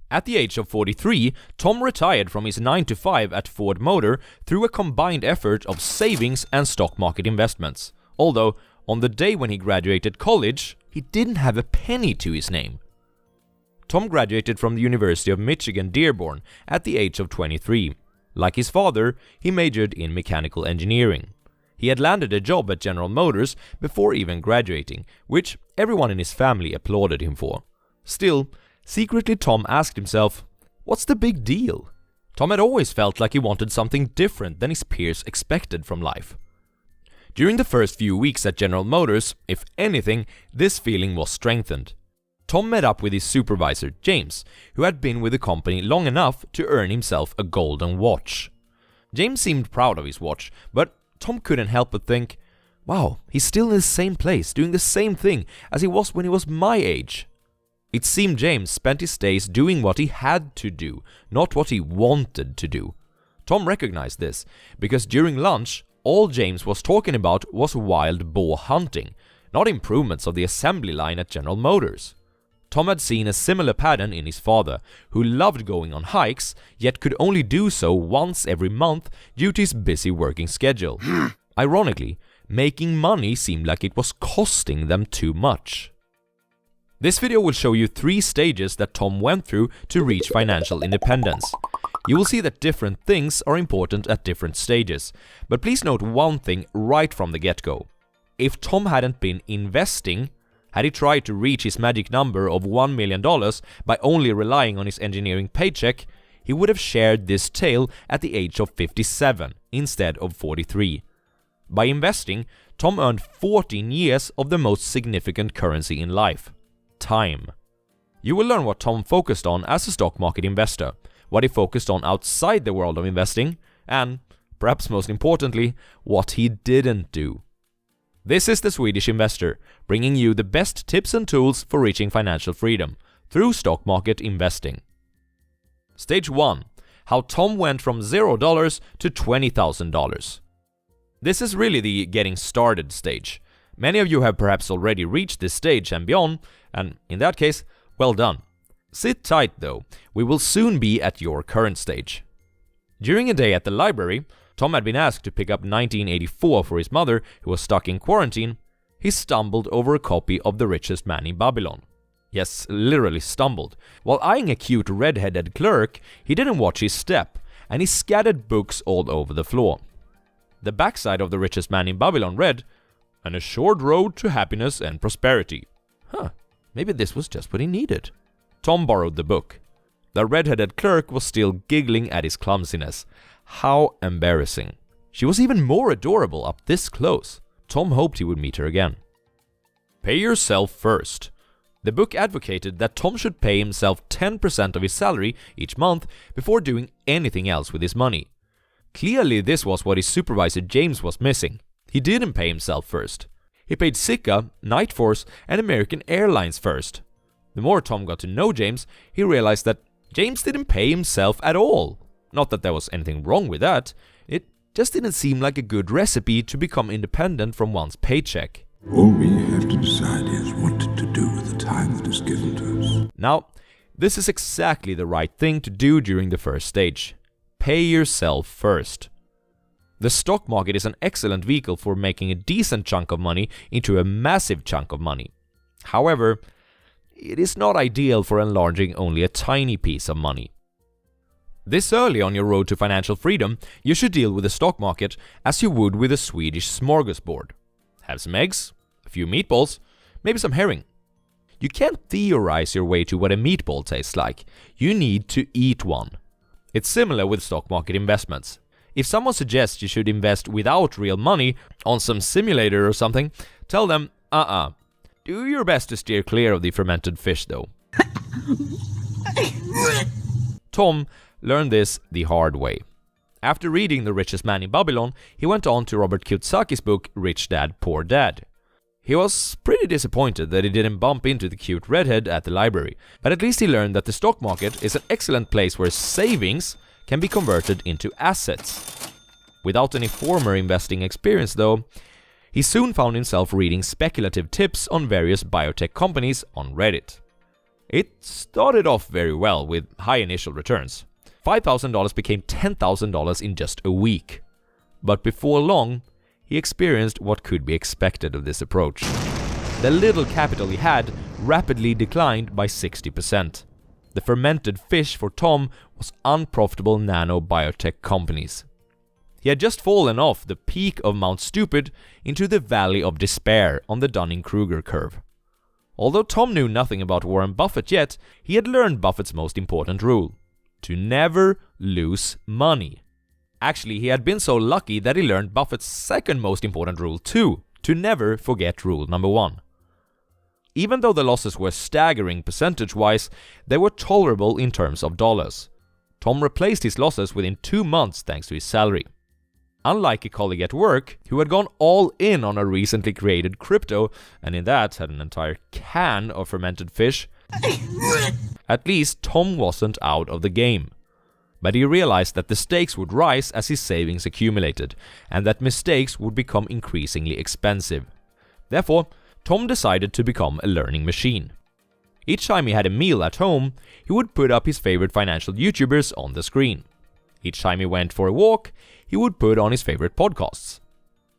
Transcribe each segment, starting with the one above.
At the age of 43, Tom retired from his 9-to-5 at Ford Motor through a combined effort of savings and stock market investments. Although, on the day when he graduated college, he didn't have a penny to his name. Tom graduated from the University of Michigan Dearborn at the age of 23. Like his father, he majored in mechanical engineering. He had landed a job at General Motors before even graduating, which everyone in his family applauded him for. Still, secretly Tom asked himself, what's the big deal? Tom had always felt like he wanted something different than his peers expected from life. During the first few weeks at General Motors, if anything, this feeling was strengthened. Tom met up with his supervisor, James, who had been with the company long enough to earn himself a golden watch. James seemed proud of his watch, but Tom couldn't help but think, wow, he's still in the same place, doing the same thing as he was when he was my age. It seemed James spent his days doing what he had to do, not what he wanted to do. Tom recognized this, because during lunch, all James was talking about was wild boar hunting, not improvements of the assembly line at General Motors. Tom had seen a similar pattern in his father, who loved going on hikes, yet could only do so once every month due to his busy working schedule. Ironically, making money seemed like it was costing them too much. This video will show you 3 stages that Tom went through to reach financial independence. You will see that different things are important at different stages, but please note one thing right from the get-go. If Tom hadn't been investing, had he tried to reach his magic number of $1 million by only relying on his engineering paycheck, he would have shared this tale at the age of 57 instead of 43. By investing, Tom earned 14 years of the most significant currency in life: time. You will learn what Tom focused on as a stock market investor, what he focused on outside the world of investing, and, perhaps most importantly, what he didn't do. This is The Swedish Investor, bringing you the best tips and tools for reaching financial freedom through stock market investing. Stage 1. How Tom went from $0 to $20,000. This is really the getting started stage. Many of you have perhaps already reached this stage and beyond, and in that case, well done. Sit tight though, we will soon be at your current stage. During a day at the library, Tom had been asked to pick up 1984 for his mother, who was stuck in quarantine. He stumbled over a copy of The Richest Man in Babylon. Yes, literally stumbled. While eyeing a cute red-headed clerk, he didn't watch his step, and he scattered books all over the floor. The backside of The Richest Man in Babylon read, "An assured road to happiness and prosperity." Maybe this was just what he needed. Tom borrowed the book. The red-headed clerk was still giggling at his clumsiness. How embarrassing. She was even more adorable up this close. Tom hoped he would meet her again. Pay yourself first. The book advocated that Tom should pay himself 10% of his salary each month before doing anything else with his money. Clearly, this was what his supervisor James was missing. He didn't pay himself first. He paid Sika, Nightforce, and American Airlines first. The more Tom got to know James, he realized that James didn't pay himself at all. Not that there was anything wrong with that, it just didn't seem like a good recipe to become independent from one's paycheck. All we have to decide is what to do with the time that is given to us. Now, this is exactly the right thing to do during the first stage. Pay yourself first. The stock market is an excellent vehicle for making a decent chunk of money into a massive chunk of money. However, it is not ideal for enlarging only a tiny piece of money. This early on your road to financial freedom, you should deal with the stock market as you would with a Swedish smorgasbord. Have some eggs, a few meatballs, maybe some herring. You can't theorize your way to what a meatball tastes like. You need to eat one. It's similar with stock market investments. If someone suggests you should invest without real money on some simulator or something, tell them, Do your best to steer clear of the fermented fish though. Tom learned this the hard way. After reading The Richest Man in Babylon, he went on to Robert Kiyosaki's book Rich Dad, Poor Dad. He was pretty disappointed that he didn't bump into the cute redhead at the library, but at least he learned that the stock market is an excellent place where savings can be converted into assets. Without any former investing experience though, he soon found himself reading speculative tips on various biotech companies on Reddit. It started off very well with high initial returns. $5,000 became $10,000 in just a week. But before long, he experienced what could be expected of this approach. The little capital he had rapidly declined by 60%. The fermented fish for Tom was unprofitable nanobiotech companies. He had just fallen off the peak of Mount Stupid into the Valley of Despair on the Dunning-Kruger curve. Although Tom knew nothing about Warren Buffett yet, he had learned Buffett's most important rule: to never lose money. Actually, he had been so lucky that he learned Buffett's second most important rule too: to never forget rule number 1. Even though the losses were staggering percentage-wise, they were tolerable in terms of dollars. Tom replaced his losses within 2 months thanks to his salary. Unlike a colleague at work who had gone all in on a recently created crypto and in that had an entire can of fermented fish, at least Tom wasn't out of the game. But he realized that the stakes would rise as his savings accumulated, and that mistakes would become increasingly expensive. Therefore, Tom decided to become a learning machine. Each time he had a meal at home, he would put up his favorite financial YouTubers on the screen. Each time he went for a walk, he would put on his favorite podcasts.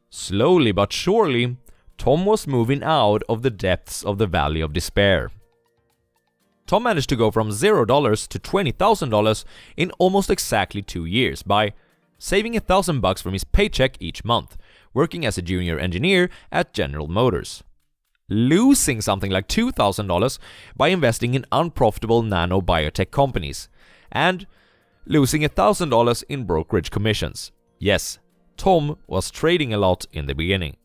Slowly but surely, Tom was moving out of the depths of the Valley of Despair. Tom managed to go from $0 to $20,000 in almost exactly 2 years by saving $1,000 from his paycheck each month, working as a junior engineer at General Motors, losing something like $2,000 by investing in unprofitable nanobiotech companies, and losing $1,000 in brokerage commissions. Yes, Tom was trading a lot in the beginning.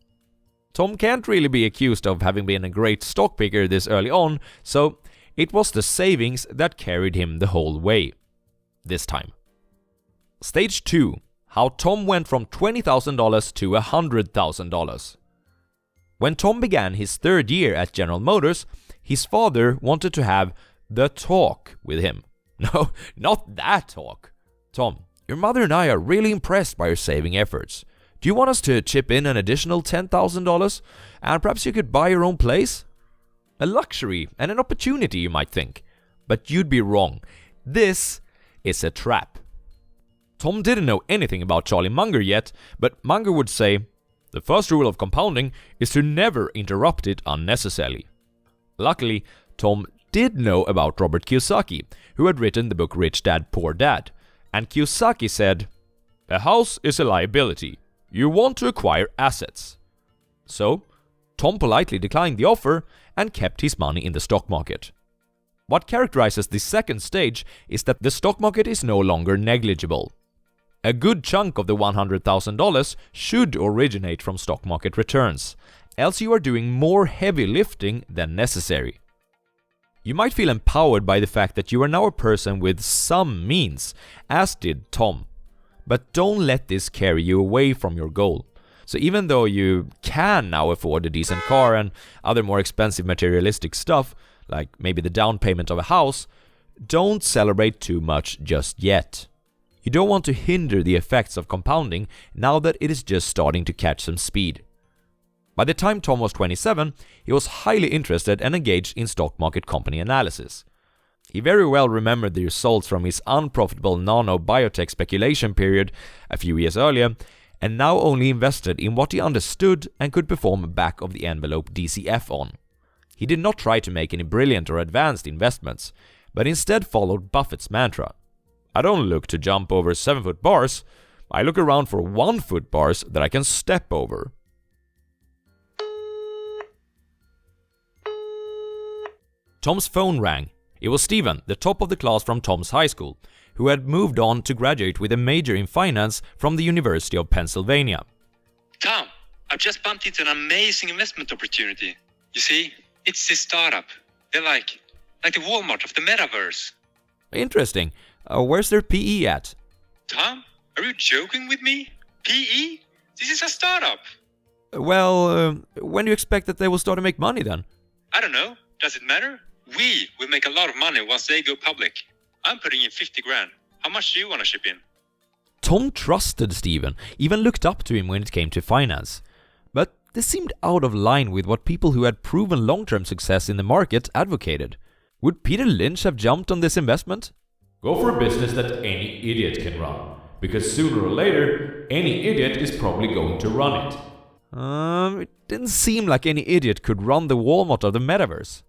Tom can't really be accused of having been a great stock picker this early on, so it was the savings that carried him the whole way. This time. Stage 2. How Tom went from $20,000 to $100,000. When Tom began his 3rd year at General Motors, his father wanted to have the talk with him. No, not that talk. Tom, your mother and I are really impressed by your saving efforts. Do you want us to chip in an additional $10,000? And perhaps you could buy your own place? A luxury and an opportunity, you might think. But you'd be wrong. This is a trap. Tom didn't know anything about Charlie Munger yet, but Munger would say, the first rule of compounding is to never interrupt it unnecessarily. Luckily, Tom did know about Robert Kiyosaki, who had written the book Rich Dad, Poor Dad. And Kiyosaki said, a house is a liability. You want to acquire assets. So, Tom politely declined the offer and kept his money in the stock market. What characterizes the second stage is that the stock market is no longer negligible. A good chunk of the $100,000 should originate from stock market returns, else you are doing more heavy lifting than necessary. You might feel empowered by the fact that you are now a person with some means, as did Tom. But don't let this carry you away from your goal. So even though you can now afford a decent car and other more expensive materialistic stuff, like maybe the down payment of a house, don't celebrate too much just yet. You don't want to hinder the effects of compounding now that it is just starting to catch some speed. By the time Tom was 27, he was highly interested and engaged in stock market company analysis. He very well remembered the results from his unprofitable nano-biotech speculation period a few years earlier, and now only invested in what he understood and could perform back-of-the-envelope DCF on. He did not try to make any brilliant or advanced investments, but instead followed Buffett's mantra. I don't look to jump over 7-foot bars, I look around for 1-foot bars that I can step over. Tom's phone rang. It was Steven, the top of the class from Tom's high school, who had moved on to graduate with a major in finance from the University of Pennsylvania. Tom, I've just bumped into an amazing investment opportunity. You see, it's this startup. They're like the Walmart of the metaverse. Interesting. Where's their PE at? Tom, are you joking with me? PE? This is a startup. Well, when do you expect that they will start to make money then? I don't know. Does it matter? We will make a lot of money once they go public. I'm putting in 50 grand. How much do you want to chip in? Tom trusted Steven, even looked up to him when it came to finance. But this seemed out of line with what people who had proven long-term success in the market advocated. Would Peter Lynch have jumped on this investment? Go for a business that any idiot can run, because sooner or later, any idiot is probably going to run it. It didn't seem like any idiot could run the Walmart of the metaverse.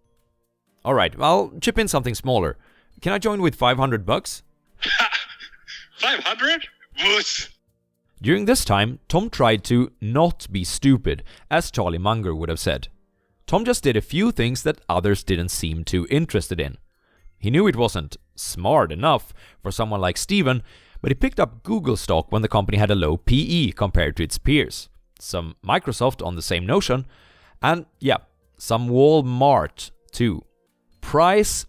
Alright, I'll chip in something smaller. Can I join with $500? 500? Wuss! During this time, Tom tried to not be stupid, as Charlie Munger would have said. Tom just did a few things that others didn't seem too interested in. He knew it wasn't smart enough for someone like Steven, but he picked up Google stock when the company had a low PE compared to its peers. Some Microsoft on the same notion, and yeah, some Walmart too. Price.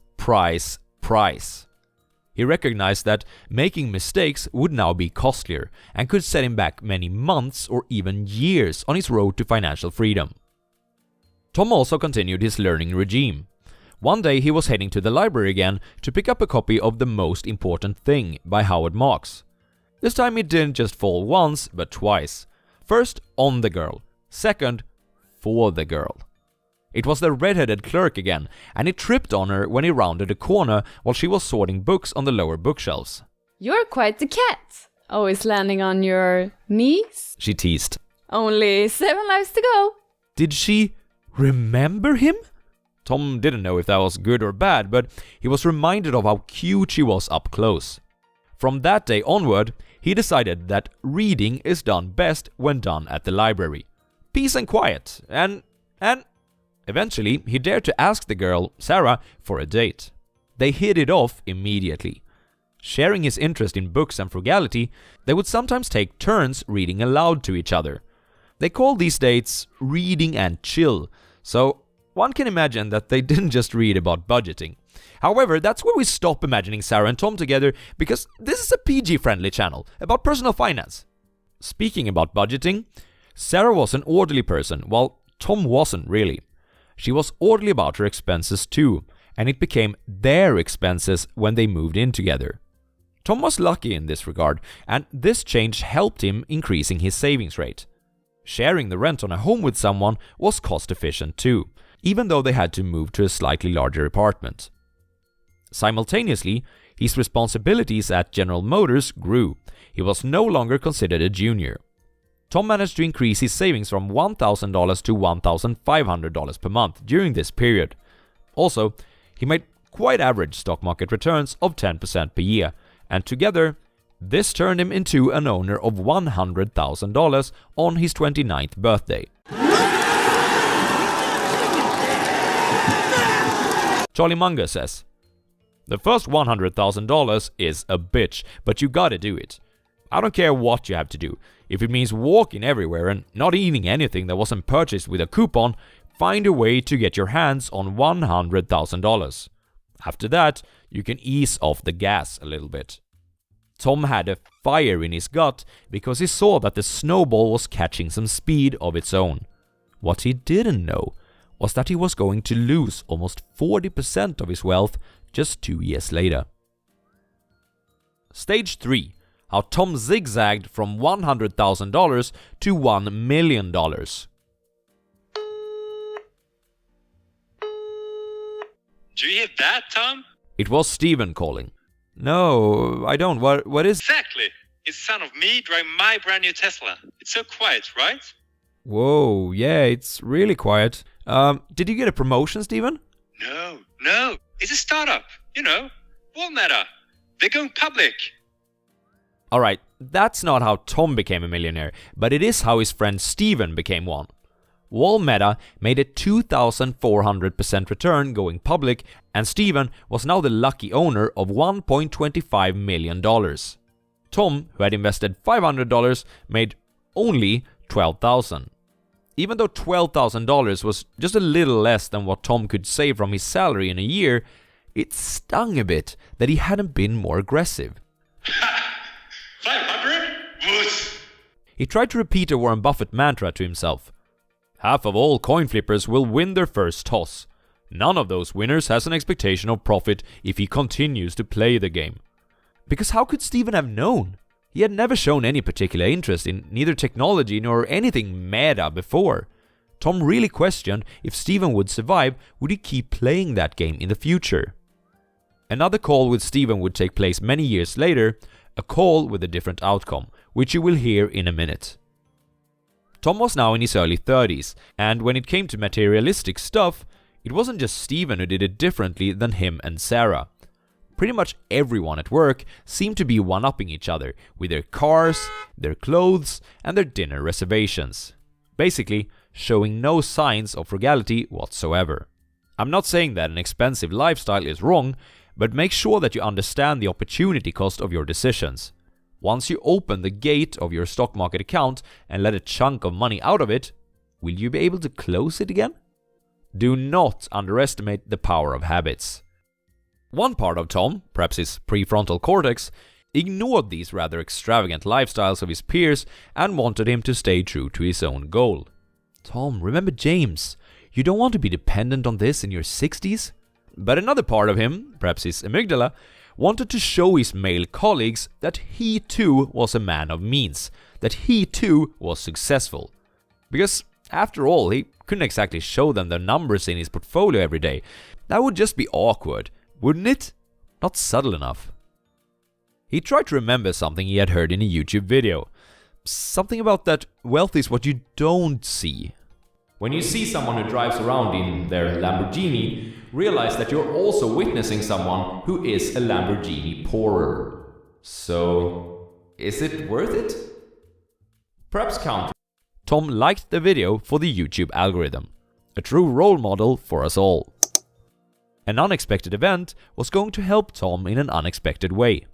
He recognized that making mistakes would now be costlier and could set him back many months or even years on his road to financial freedom. Tom also continued his learning regime. One day he was heading to the library again to pick up a copy of The Most Important Thing by Howard Marks. This time he didn't just fall once, but twice. First, on the girl. Second, for the girl. It was the red-headed clerk again, and he tripped on her when he rounded a corner while she was sorting books on the lower bookshelves. You're quite the cat. Always landing on your knees. She teased. Only 7 lives to go. Did she remember him? Tom didn't know if that was good or bad, but he was reminded of how cute she was up close. From that day onward, he decided that reading is done best when done at the library. Peace and quiet, and eventually he dared to ask the girl, Sarah, for a date. They hit it off immediately. Sharing his interest in books and frugality, they would sometimes take turns reading aloud to each other. They called these dates reading and chill, so one can imagine that they didn't just read about budgeting. However, that's where we stop imagining Sarah and Tom together, because this is a PG-friendly channel about personal finance. Speaking about budgeting, Sarah was an orderly person, while Tom wasn't really. She was orderly about her expenses too, and it became their expenses when they moved in together. Tom was lucky in this regard, and this change helped him increasing his savings rate. Sharing the rent on a home with someone was cost efficient too, even though they had to move to a slightly larger apartment. Simultaneously, his responsibilities at General Motors grew. He was no longer considered a junior. Tom managed to increase his savings from $1,000 to $1,500 per month during this period. Also, he made quite average stock market returns of 10% per year, and together, this turned him into an owner of $100,000 on his 29th birthday. Charlie Munger says, "The first $100,000 is a bitch, but you gotta do it. I don't care what you have to do. If it means walking everywhere and not eating anything that wasn't purchased with a coupon, find a way to get your hands on $100,000. After that, you can ease off the gas a little bit." Tom had a fire in his gut because he saw that the snowball was catching some speed of its own. What he didn't know was that he was going to lose almost 40% of his wealth just 2 years later. Stage 3. How Tom zigzagged from $100,000 to $1 million. Do you hear that, Tom? It was Steven calling. No, I don't. What is... Exactly. It's the sound of me driving my brand new Tesla. It's so quiet, right? Whoa, yeah, it's really quiet. Did you get a promotion, Steven? No. It's a startup. You know, Walmeta. They're going public. Alright, that's not how Tom became a millionaire, but it is how his friend Steven became one. Walmeta made a 2,400% return going public, and Steven was now the lucky owner of $1.25 million. Tom, who had invested $500, made only $12,000. Even though $12,000 was just a little less than what Tom could save from his salary in a year, it stung a bit that he hadn't been more aggressive. 500? Wuss! He tried to repeat a Warren Buffett mantra to himself. Half of all coin flippers will win their first toss. None of those winners has an expectation of profit if he continues to play the game. Because how could Steven have known? He had never shown any particular interest in neither technology nor anything meta before. Tom really questioned if Stephen would survive, would he keep playing that game in the future? Another call with Stephen would take place many years later, a call with a different outcome, which you will hear in a minute. Tom was now in his early 30s, and when it came to materialistic stuff, it wasn't just Stephen who did it differently than him and Sarah. Pretty much everyone at work seemed to be one-upping each other with their cars, their clothes, and their dinner reservations. Basically, showing no signs of frugality whatsoever. I'm not saying that an expensive lifestyle is wrong, but make sure that you understand the opportunity cost of your decisions. Once you open the gate of your stock market account and let a chunk of money out of it, will you be able to close it again? Do not underestimate the power of habits. One part of Tom, perhaps his prefrontal cortex, ignored these rather extravagant lifestyles of his peers and wanted him to stay true to his own goal. Tom, remember James, you don't want to be dependent on this in your 60s? But another part of him, perhaps his amygdala, wanted to show his male colleagues that he too was a man of means, that he too was successful. Because, after all, he couldn't exactly show them the numbers in his portfolio every day. That would just be awkward, wouldn't it? Not subtle enough. He tried to remember something he had heard in a YouTube video. Something about that wealth is what you don't see. When you see someone who drives around in their Lamborghini, realize that you're also witnessing someone who is a Lamborghini poorer. So, is it worth it? Perhaps counter. Tom liked the video for the YouTube algorithm. A true role model for us all. An unexpected event was going to help Tom in an unexpected way.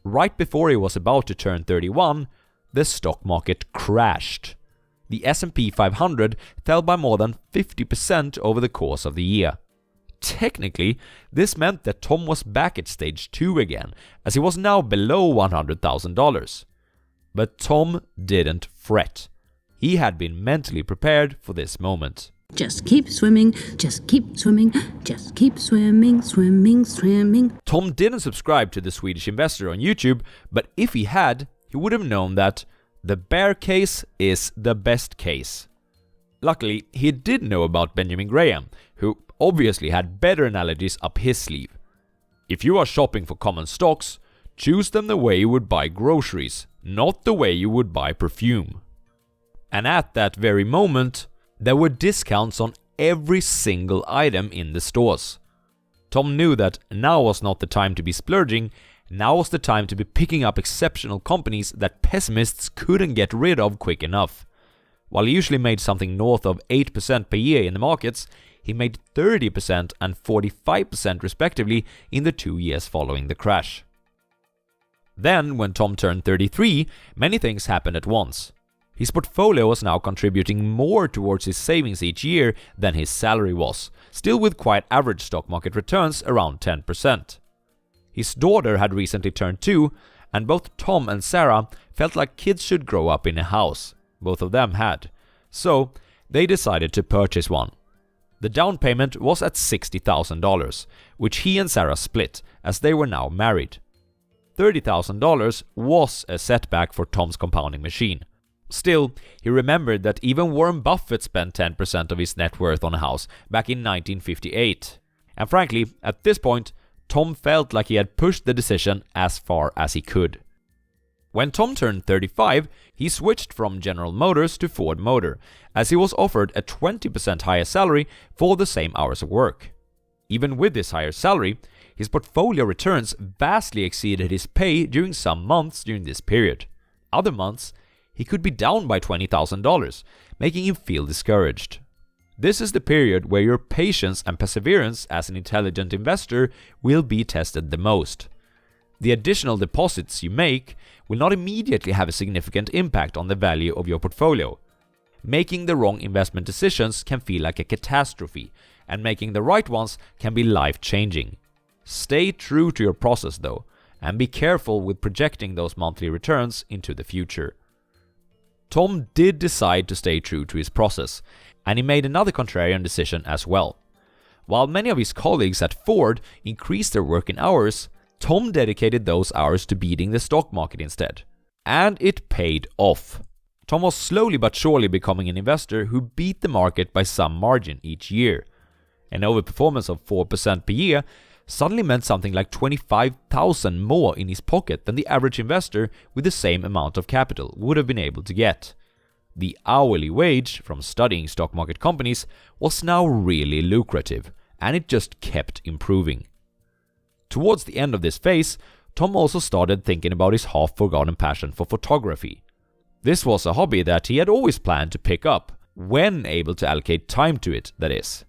Right before he was about to turn 31, the stock market crashed. The S&P 500 fell by more than 50% over the course of the year. Technically, this meant that Tom was back at stage 2 again, as he was now below $100,000. But Tom didn't fret. He had been mentally prepared for this moment. Just keep swimming, just keep swimming, just keep swimming, swimming, swimming. Tom didn't subscribe to The Swedish Investor on YouTube, but if he had, he would have known that the bear case is the best case. Luckily, he did know about Benjamin Graham, who obviously had better analogies up his sleeve. If you are shopping for common stocks, choose them the way you would buy groceries, not the way you would buy perfume. And at that very moment, there were discounts on every single item in the stores. Tom knew that now was not the time to be splurging, now was the time to be picking up exceptional companies that pessimists couldn't get rid of quick enough. While he usually made something north of 8% per year in the markets, he made 30% and 45% respectively in the 2 years following the crash. Then, when Tom turned 33, many things happened at once. His portfolio was now contributing more towards his savings each year than his salary was, still with quite average stock market returns around 10%. His daughter had recently turned 2, and both Tom and Sarah felt like kids should grow up in a house. Both of them had. So, they decided to purchase one. The down payment was at $60,000, which he and Sarah split, as they were now married. $30,000 was a setback for Tom's compounding machine. Still, he remembered that even Warren Buffett spent 10% of his net worth on a house back in 1958. And frankly, at this point, Tom felt like he had pushed the decision as far as he could. When Tom turned 35, he switched from General Motors to Ford Motor, as he was offered a 20% higher salary for the same hours of work. Even with this higher salary, his portfolio returns vastly exceeded his pay during some months during this period. Other months, he could be down by $20,000, making him feel discouraged. This is the period where your patience and perseverance as an intelligent investor will be tested the most. The additional deposits you make will not immediately have a significant impact on the value of your portfolio. Making the wrong investment decisions can feel like a catastrophe, and making the right ones can be life-changing. Stay true to your process though, and be careful with projecting those monthly returns into the future. Tom did decide to stay true to his process, and he made another contrarian decision as well. While many of his colleagues at Ford increased their working hours, Tom dedicated those hours to beating the stock market instead. And it paid off. Tom was slowly but surely becoming an investor who beat the market by some margin each year. An overperformance of 4% per year suddenly meant something like $25,000 more in his pocket than the average investor with the same amount of capital would have been able to get. The hourly wage from studying stock market companies was now really lucrative, and it just kept improving. Towards the end of this phase, Tom also started thinking about his half-forgotten passion for photography. This was a hobby that he had always planned to pick up, when able to allocate time to it, that is.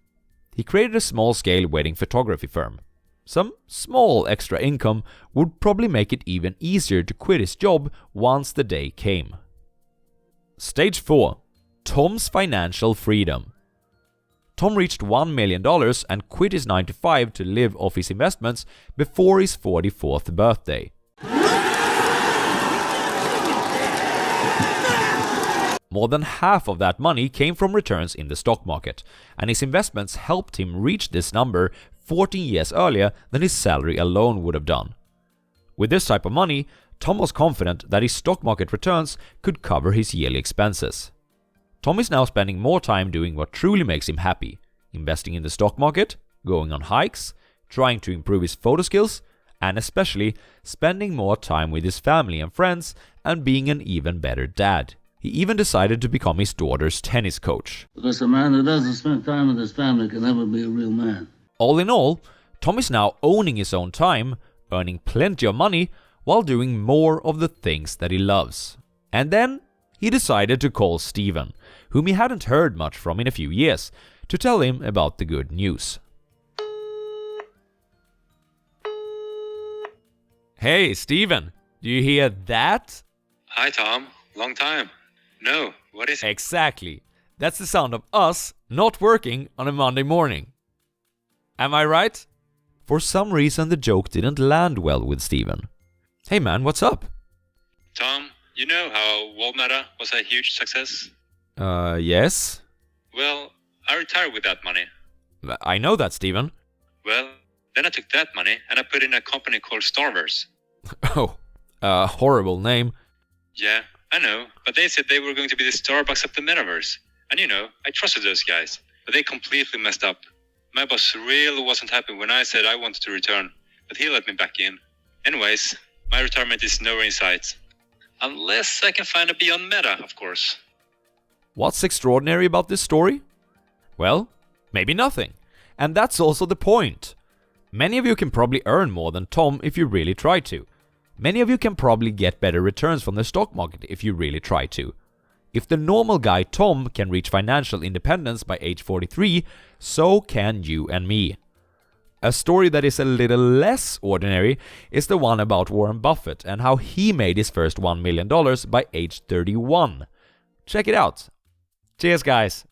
He created a small-scale wedding photography firm. Some small extra income would probably make it even easier to quit his job once the day came. Stage 4. Tom's financial freedom. Tom reached $1 million and quit his 9-to-5 to live off his investments before his 44th birthday. More than half of that money came from returns in the stock market, and his investments helped him reach this number 14 years earlier than his salary alone would have done. With this type of money, Tom was confident that his stock market returns could cover his yearly expenses. Tom is now spending more time doing what truly makes him happy, investing in the stock market, going on hikes, trying to improve his photo skills, and especially spending more time with his family and friends and being an even better dad. He even decided to become his daughter's tennis coach. Because a man who doesn't spend time with his family can never be a real man. All in all, Tom is now owning his own time, earning plenty of money, while doing more of the things that he loves. And then he decided to call Steven, whom he hadn't heard much from in a few years, to tell him about the good news. Hey, Steven, do you hear that? Hi, Tom. Long time. No, what is it? Exactly. That's the sound of us not working on a Monday morning. Am I right? For some reason, the joke didn't land well with Steven. Hey man, what's up? Tom, you know how Walmart was a huge success? Yes? Well, I retired with that money. I know that, Steven. Well, then I took that money and I put in a company called Starverse. Oh, a horrible name. Yeah, I know, but they said they were going to be the Starbucks of the metaverse. And you know, I trusted those guys, but they completely messed up. My boss really wasn't happy when I said I wanted to return, but he let me back in. Anyways, my retirement is nowhere in sight. Unless I can find a Beyond Meta, of course. What's extraordinary about this story? Well, maybe nothing. And that's also the point. Many of you can probably earn more than Tom if you really try to. Many of you can probably get better returns from the stock market if you really try to. If the normal guy Tom can reach financial independence by age 43, so can you and me. A story that is a little less ordinary is the one about Warren Buffett and how he made his first $1 million by age 31. Check it out. Cheers, guys.